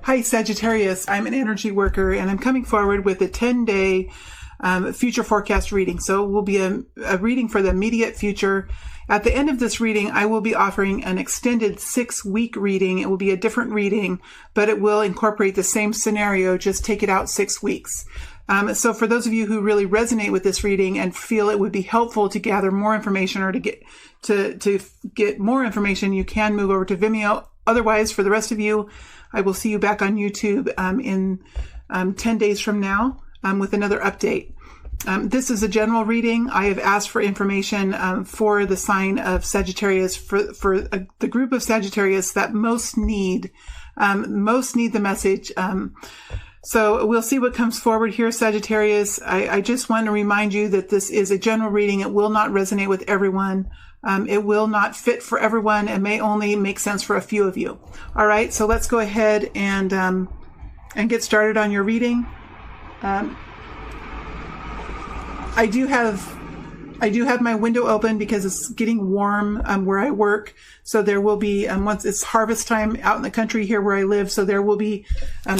Hi, Sagittarius. I'm an energy worker, and I'm coming forward with a 10-day future forecast reading. So it will be a reading for the immediate future. At the end of this reading, I will be offering an extended 6-week reading. It will be a different reading, but it will incorporate the same scenario, just take it out 6 weeks. So for those of you who really resonate with this reading and feel it would be helpful to gather more information or to get more information, you can move over to Vimeo. Otherwise, for the rest of you, I will see you back on YouTube in 10 days from now with another update. This is a general reading. I have asked for information for the sign of Sagittarius, for the group of Sagittarius that most need the message. So we'll see what comes forward here, Sagittarius. I just want to remind you that this is a general reading. It will not resonate with everyone. It will not fit for everyone and may only make sense for a few of you. All right, so let's go ahead and get started on your reading. I do have my window open because it's getting warm where I work. So there will be, once it's harvest time out in the country here where I live, so there will be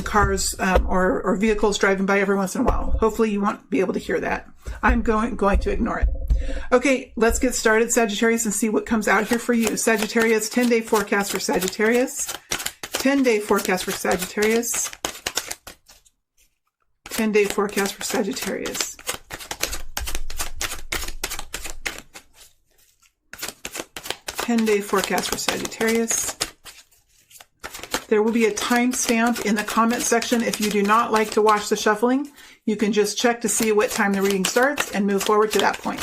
cars or vehicles driving by every once in a while. Hopefully you won't be able to hear that. I'm going to ignore it. Okay, let's get started, Sagittarius, and see what comes out here for you. Sagittarius, 10-day forecast for Sagittarius. 10-day forecast for Sagittarius. 10-day forecast for Sagittarius. 10-day forecast for Sagittarius. There will be a timestamp in the comment section. If you do not like to watch the shuffling, you can just check to see what time the reading starts and move forward to that point.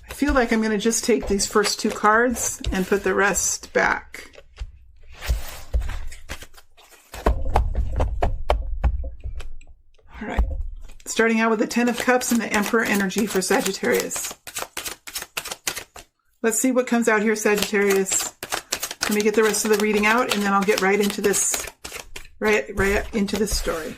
I feel like I'm going to just take these first 2 cards and put the rest back. All right. Starting out with the 10 of Cups and the Emperor energy for Sagittarius. Let's see what comes out here, Sagittarius. Let me get the rest of the reading out, and then I'll get right into this, right into this story.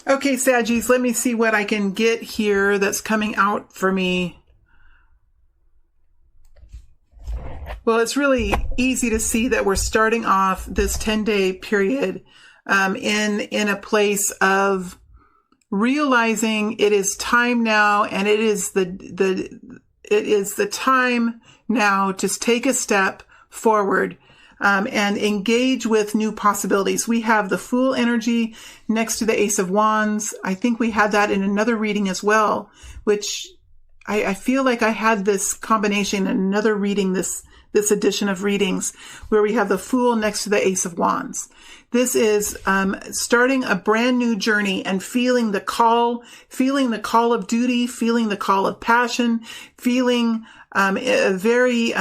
Okay, Saggies, let me see what I can get here that's coming out for me. Well, it's really easy to see that we're starting off this 10-day period in a place of realizing it is time now, and it is the time now to take a step forward. and engage with new possibilities. We have the Fool energy next to the Ace of Wands. I think we had that in another reading as well, which I feel like I had this combination in another reading, this edition of readings, where we have the Fool next to the Ace of Wands. This is starting a brand new journey and feeling the call of duty, feeling the call of passion, feeling a very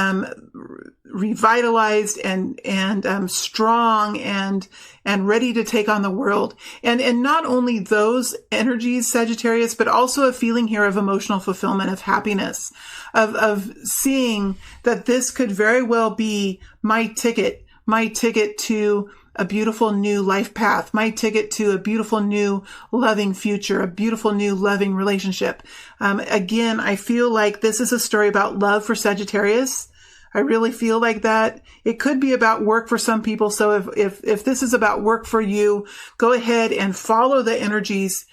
revitalized and strong and ready to take on the world. And not only those energies, Sagittarius, but also a feeling here of emotional fulfillment, of happiness, of seeing that this could very well be my ticket to a beautiful new life path, my ticket to a beautiful new loving future, a beautiful new loving relationship. Again, I feel like this is a story about love for Sagittarius. I really feel like that. It could be about work for some people. So if this is about work for you, go ahead and follow the energies.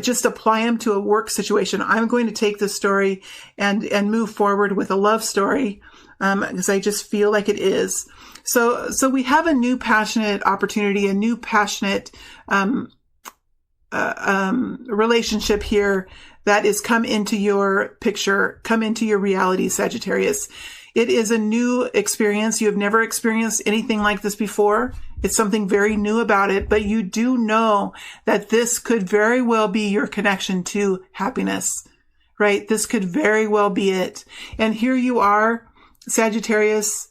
Just apply them to a work situation. I'm going to take this story and move forward with a love story, because I just feel like it is. So we have a new passionate opportunity, a new passionate relationship here that is come into your picture, come into your reality, Sagittarius. It is a new experience. You have never experienced anything like this before. It's something very new about it, but you do know that this could very well be your connection to happiness, right? This could very well be it. And here you are, Sagittarius,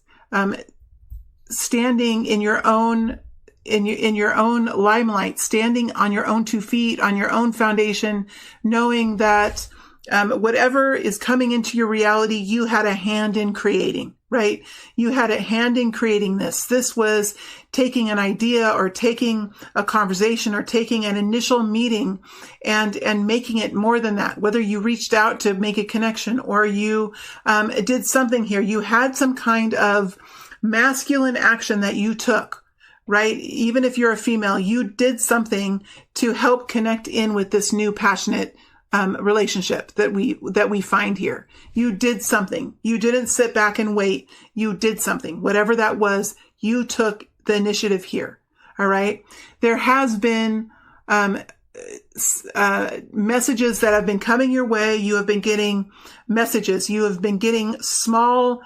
standing in your own limelight, standing on your own 2 feet, on your own foundation, knowing that whatever is coming into your reality, you had a hand in creating, right? You had a hand in creating this. This was taking an idea or taking a conversation or taking an initial meeting and making it more than that. Whether you reached out to make a connection or you did something here, you had some kind of masculine action that you took, right? Even if you're a female, you did something to help connect in with this new passionate relationship that we find here. You did something. You didn't sit back and wait. You did something. Whatever that was, you took the initiative here. All right. There has been messages that have been coming your way. You have been getting messages. You have been getting small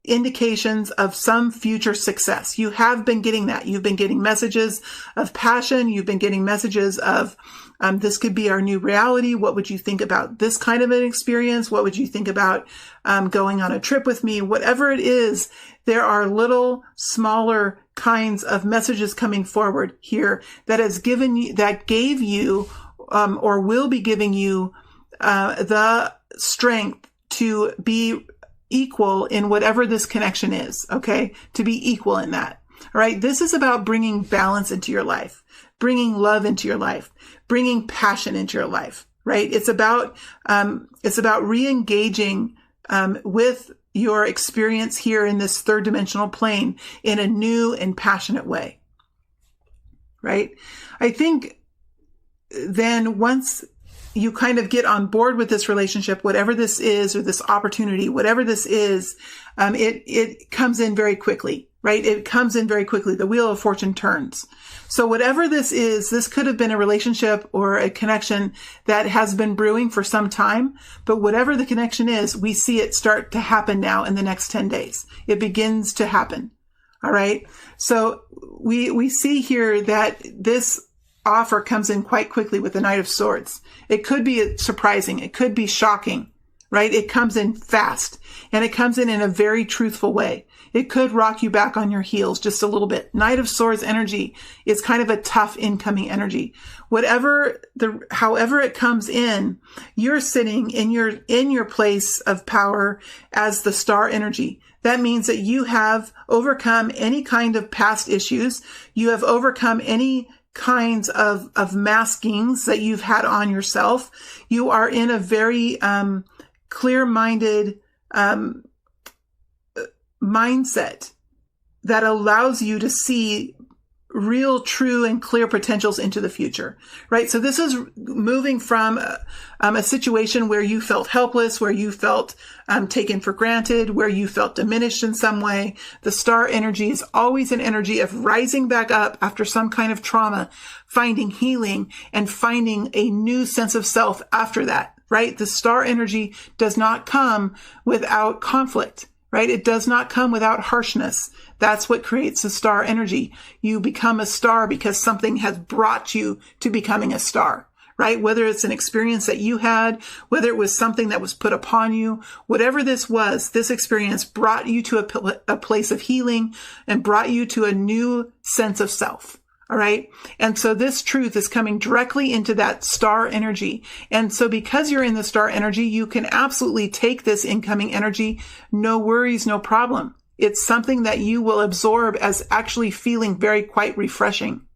indications of some future success. You have been getting that. You've been getting messages of passion. You've been getting messages of, this could be our new reality. What would you think about this kind of an experience? What would you think about going on a trip with me? Whatever it is, there are little smaller kinds of messages coming forward here that gave you, or will be giving you, the strength to be equal in whatever this connection is. Okay. To be equal in that. All right. This is about bringing balance into your life, bringing love into your life, bringing passion into your life, right? It's about re-engaging, with your experience here in this third dimensional plane in a new and passionate way, right? I think then once you kind of get on board with this relationship, whatever this is, or this opportunity, whatever this is, it comes in very quickly, right? It comes in very quickly. The wheel of fortune turns. So whatever this is, this could have been a relationship or a connection that has been brewing for some time, but whatever the connection is, we see it start to happen now in the next 10 days. It begins to happen. All right. So we see here that this offer comes in quite quickly with the Knight of Swords. It could be surprising. It could be shocking, right? It comes in fast, and it comes in a very truthful way. It could rock you back on your heels just a little bit. Knight of Swords energy is kind of a tough incoming energy. However it comes in, you're sitting in your place of power as the star energy. That means that you have overcome any kind of past issues. You have overcome any kinds of maskings that you've had on yourself. You are in a very clear-minded mindset that allows you to see real, true, and clear potentials into the future, right? So this is moving from a situation where you felt helpless, where you felt taken for granted, where you felt diminished in some way. The star energy is always an energy of rising back up after some kind of trauma, finding healing, and finding a new sense of self after that, right? The star energy does not come without conflict, right? It does not come without harshness. That's what creates the star energy. You become a star because something has brought you to becoming a star, right? Whether it's an experience that you had, whether it was something that was put upon you, whatever this was, this experience brought you to a place of healing and brought you to a new sense of self. All right. And so this truth is coming directly into that star energy. And so because you're in the star energy, you can absolutely take this incoming energy. No worries, no problem. It's something that you will absorb as actually feeling quite refreshing.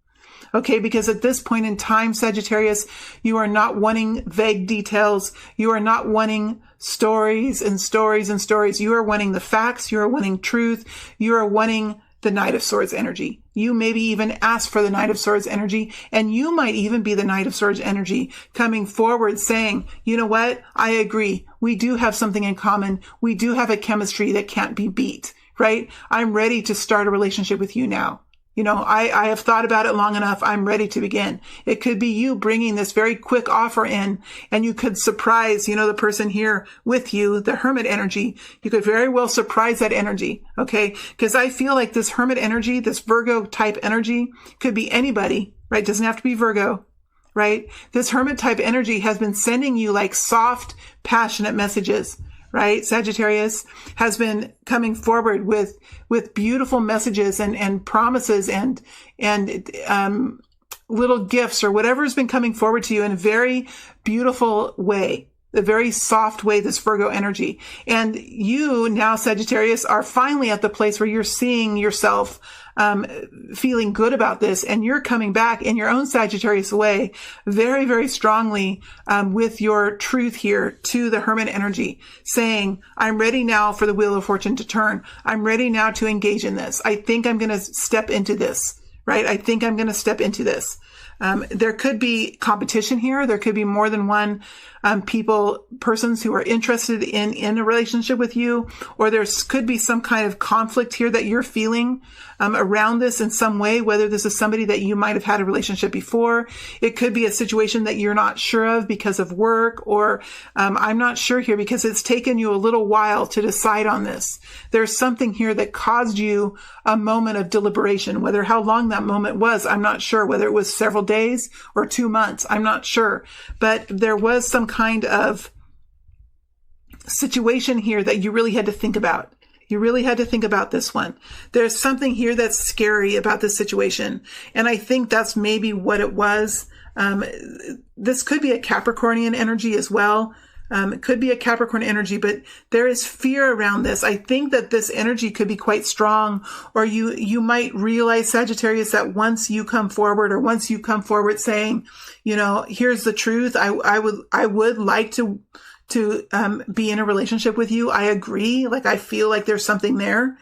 Okay, because at this point in time, Sagittarius, you are not wanting vague details. You are not wanting stories and stories and stories. You are wanting the facts. You are wanting truth. You are wanting the Knight of Swords energy. You maybe even ask for the Knight of Swords energy, and you might even be the Knight of Swords energy coming forward saying, you know what? I agree. We do have something in common. We do have a chemistry that can't be beat, right? I'm ready to start a relationship with you now. You know, I have thought about it long enough. I'm ready to begin. It could be you bringing this very quick offer in, and you could surprise, the person here with you, the Hermit energy. You could very well surprise that energy. Okay. Because I feel like this Hermit energy, this Virgo type energy could be anybody, right? Doesn't have to be Virgo, right? This Hermit type energy has been sending you like soft, passionate messages. Right? Sagittarius has been coming forward with beautiful messages and promises and little gifts or whatever has been coming forward to you in a very beautiful way, a very soft way, this Virgo energy. And you now, Sagittarius, are finally at the place where you're seeing yourself feeling good about this, and you're coming back in your own Sagittarius way very, very strongly with your truth here to the Hermit energy, saying, I'm ready now for the Wheel of Fortune to turn. I'm ready now to engage in this. I think I'm going to step into this, right? I think I'm going to step into this. There could be competition here. There could be more than one persons who are interested in a relationship with you, or there could be some kind of conflict here that you're feeling around this in some way, whether this is somebody that you might have had a relationship before. It could be a situation that you're not sure of because of work, or I'm not sure here because it's taken you a little while to decide on this. There's something here that caused you a moment of deliberation, whether how long that moment was, I'm not sure, whether it was several days or 2 months, I'm not sure, but there was some kind of situation here that you really had to think about. You really had to think about this one. There's something here that's scary about this situation. And I think that's maybe what it was. This could be a Capricornian energy as well. It could be a Capricorn energy, but there is fear around this. I think that this energy could be quite strong, or you might realize, Sagittarius, that once you come forward saying, here's the truth. I would like to be in a relationship with you. I agree. Like, I feel like there's something there.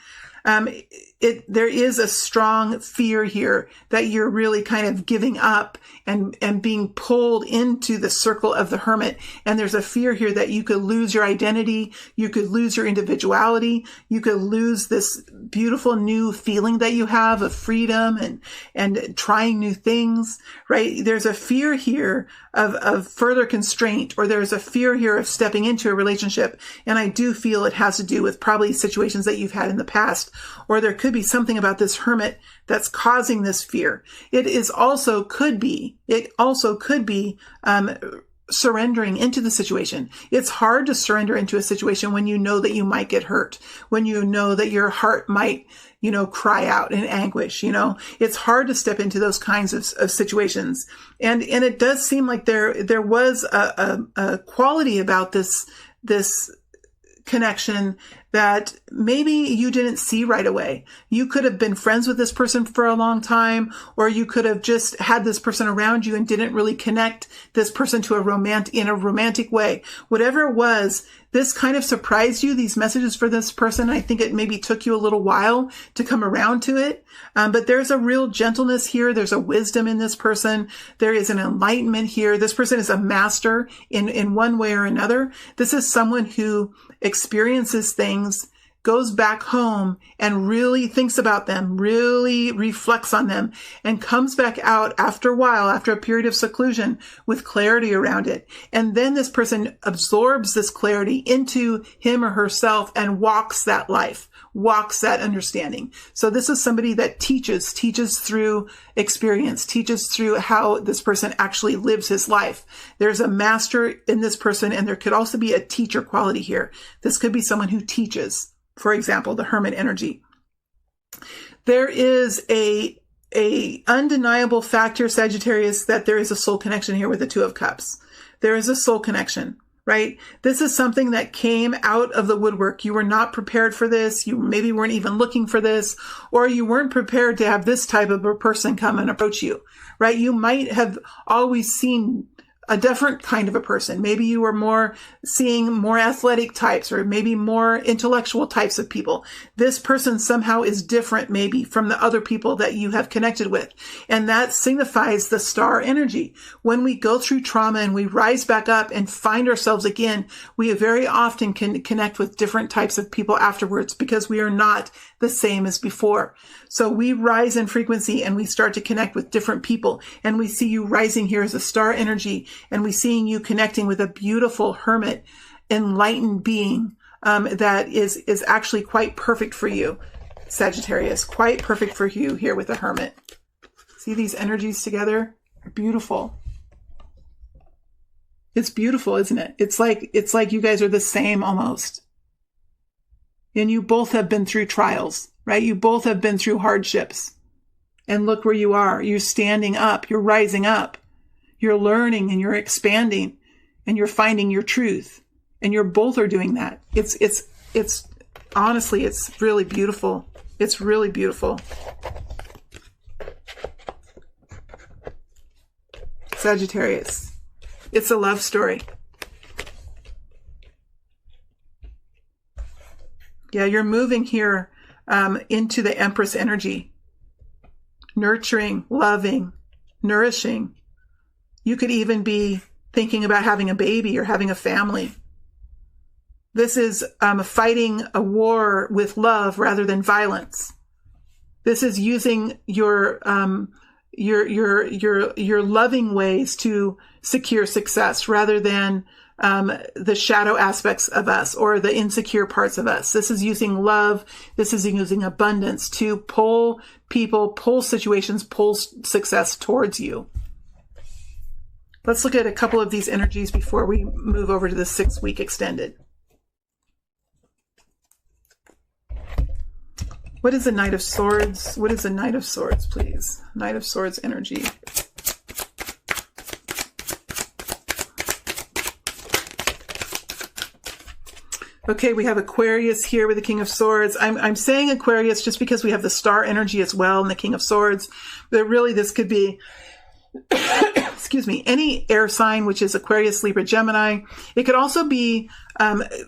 There is a strong fear here that you're really kind of giving up and being pulled into the circle of the Hermit. And there's a fear here that you could lose your identity. You could lose your individuality. You could lose this beautiful new feeling that you have of freedom and trying new things, right? There's a fear here of further constraint, or there's a fear here of stepping into a relationship. And I do feel it has to do with probably situations that you've had in the past, or there could be something about this Hermit that's causing this fear. It also could be surrendering into the situation. It's hard to surrender into a situation when you know that you might get hurt, when you know that your heart might, cry out in anguish. It's hard to step into those kinds of situations. And it does seem like there was a quality about this connection that maybe you didn't see right away. You could have been friends with this person for a long time, or you could have just had this person around you and didn't really connect this person to in a romantic way. Whatever it was, this kind of surprised you, these messages for this person. I think it maybe took you a little while to come around to it. But there's a real gentleness here. There's a wisdom in this person. There is an enlightenment here. This person is a master in one way or another. This is someone who experiences things, goes back home and really thinks about them, really reflects on them, and comes back out after a while, after a period of seclusion, with clarity around it. And then this person absorbs this clarity into him or herself and walks that life, walks that understanding. So this is somebody that teaches through experience, teaches through how this person actually lives his life. There's a master in this person, and there could also be a teacher quality here. This could be someone who teaches. For example, the Hermit energy. There is a undeniable factor, Sagittarius, that there is a soul connection here with the Two of Cups. There is a soul connection, right? This is something that came out of the woodwork. You were not prepared for this. You maybe weren't even looking for this, or you weren't prepared to have this type of a person come and approach you, right? You might have always seen a different kind of a person. Maybe you were seeing more athletic types, or maybe more intellectual types of people. This person somehow is different maybe from the other people that you have connected with. And that signifies the star energy. When we go through trauma and we rise back up and find ourselves again, we very often can connect with different types of people afterwards, because we are not the same as before. So we rise in frequency and we start to connect with different people. And we see you rising here as a star energy, and we seeing you connecting with a beautiful hermit, enlightened being that is actually quite perfect for you, Sagittarius. Quite perfect for you here with a hermit. See these energies together? Beautiful. It's beautiful, isn't it? It's like you guys are the same almost. And you both have been through trials, right? You both have been through hardships. And look where you are. You're standing up. You're rising up. You're learning and you're expanding and you're finding your truth. And you're both are doing that. It's honestly, it's really beautiful. It's really beautiful. Sagittarius. It's a love story. Yeah, you're moving here into the Empress energy. Nurturing, loving, nourishing. You could even be thinking about having a baby or having a family. This is fighting a war with love rather than violence. This is using your loving ways to secure success rather than the shadow aspects of us or the insecure parts of us. This is using love. This is using abundance to pull people, pull situations, pull success towards you. Let's look at a couple of these energies before we move over to the 6-week extended. What is the Knight of Swords? What is the Knight of Swords, please? Knight of Swords energy. Okay, we have Aquarius here with the King of Swords. I'm saying Aquarius just because we have the star energy as well and the King of Swords. But really this could be, excuse me, any air sign, which is Aquarius, Libra, Gemini. It could also be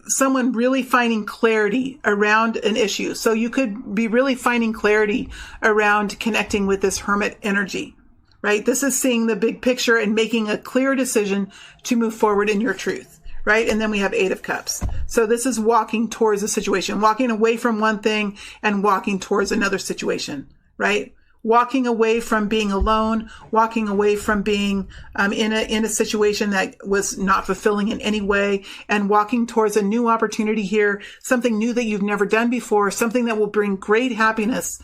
someone really finding clarity around an issue. So you could be really finding clarity around connecting with this Hermit energy, right? This is seeing the big picture and making a clear decision to move forward in your truth. Right? And then we have 8 of Cups. So this is walking towards a situation, walking away from one thing and walking towards another situation, right? Walking away from being alone, walking away from being in a situation that was not fulfilling in any way, and walking towards a new opportunity here, something new that you've never done before, something that will bring great happiness,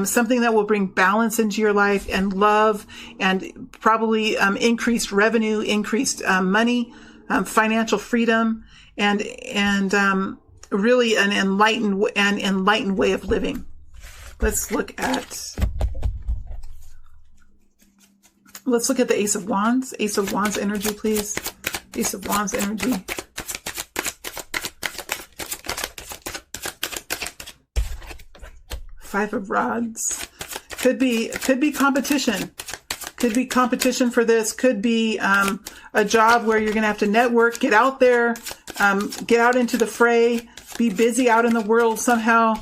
something that will bring balance into your life and love and probably increased revenue, increased money, financial freedom, and really an enlightened way of living. Let's look at the Ace of Wands. Ace of Wands energy, please. Ace of Wands energy. Five of Rods. Could be competition. Could be competition for this. Could be a job where you're going to have to network, get out there, get out into the fray, be busy out in the world somehow,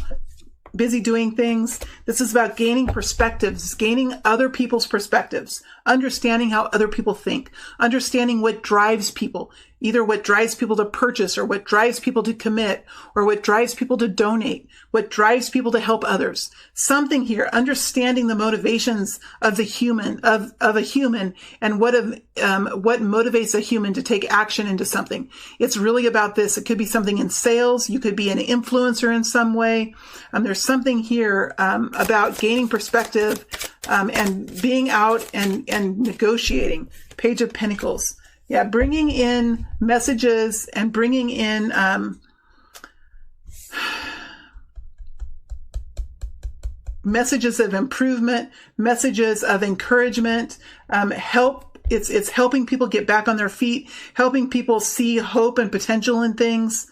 busy doing things. This is about gaining perspectives, gaining other people's perspectives, understanding how other people think, understanding what drives people, either what drives people to purchase or what drives people to commit or what drives people to donate, what drives people to help others. Something here, understanding the motivations of the human, of a human, and what motivates a human to take action into something. It's really about this. It could be something in sales. You could be an influencer in some way. There's something here about gaining perspective and being out and negotiating. Page of Pentacles. Yeah, bringing in messages and bringing in messages of improvement, messages of encouragement, help. It's helping people get back on their feet, helping people see hope and potential in things.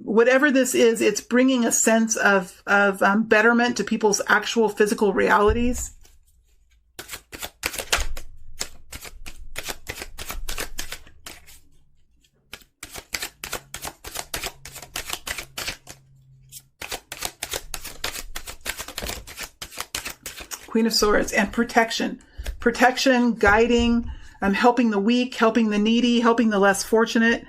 Whatever this is, it's bringing a sense of betterment to people's actual physical realities. Queen of Swords, and protection, guiding, helping the weak, helping the needy, helping the less fortunate,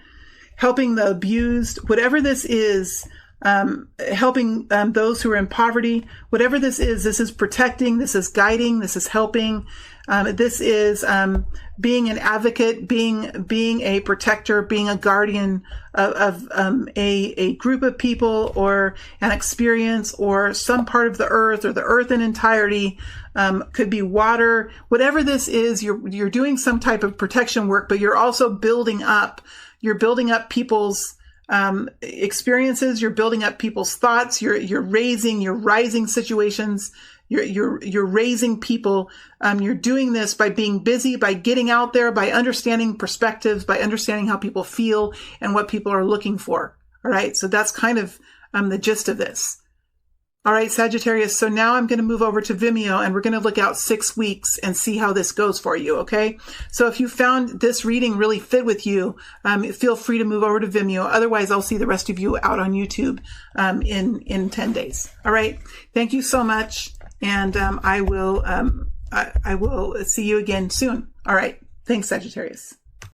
helping the abused, whatever this is, helping those who are in poverty, whatever this is protecting, this is guiding, this is helping, this is being an advocate, being a protector, being a guardian of a group of people or an experience or some part of the earth or the earth in entirety. Could be water. Whatever this is, you're doing some type of protection work, but you're also building up. You're building up people's experiences. You're building up people's thoughts. You're rising situations. You're raising people. You're doing this by being busy, by getting out there, by understanding perspectives, by understanding how people feel and what people are looking for. All right. So that's kind of the gist of this. All right, Sagittarius. So now I'm going to move over to Vimeo and we're going to look out 6 weeks and see how this goes for you. Okay. So if you found this reading really fit with you, feel free to move over to Vimeo. Otherwise, I'll see the rest of you out on YouTube, in 10 days. All right. Thank you so much. And, I will see you again soon. All right. Thanks, Sagittarius.